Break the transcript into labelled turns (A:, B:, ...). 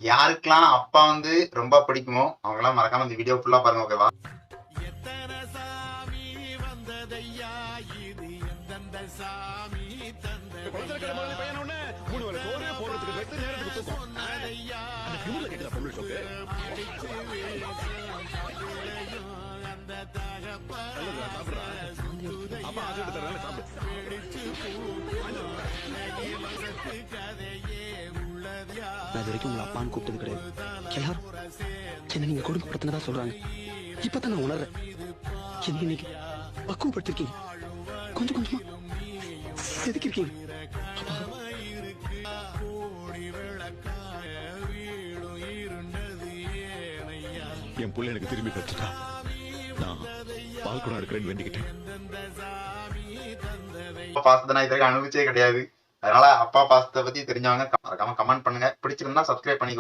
A: யாருக்கெல்லாம் அப்பா வந்து ரொம்ப பிடிக்குமோ அவங்கெல்லாம் மறக்காம இந்த வீடியோ ஃபுல்லா பாருங்க. ஓகேவா?
B: நான் இது வரைக்கும் உங்களை அப்பான்னு கூப்பிட்டது கிடையாது. எல்லாரும் என்ன நீங்க கொடுமைப்படுத்தினதா சொல்றாங்க. இப்பதான் நான் உணர்றேன். என்ன இன்னைக்கு பக்குவப்படுத்திருக்கீங்க. கொஞ்சம் கொஞ்சமா செதுக்கிருக்கீங்க.
C: என் புள்ள எனக்கு திரும்பி கிடைச்சிட்டா நான் பால் குடம் எடுக்கிறேன்னு வேண்டிக்கிட்டேன்.
A: பாசத்தை நான் இதுவரைக்கும் அனுபவிச்சே கிடையாது. அதனால அப்பா பாசத்தை பத்தி தெரிஞ்சவங்க மறக்காம கமெண்ட் பண்ணுங்க. பிடிச்சிருந்தா சப்ஸ்கிரைப் பண்ணிக்கோங்க.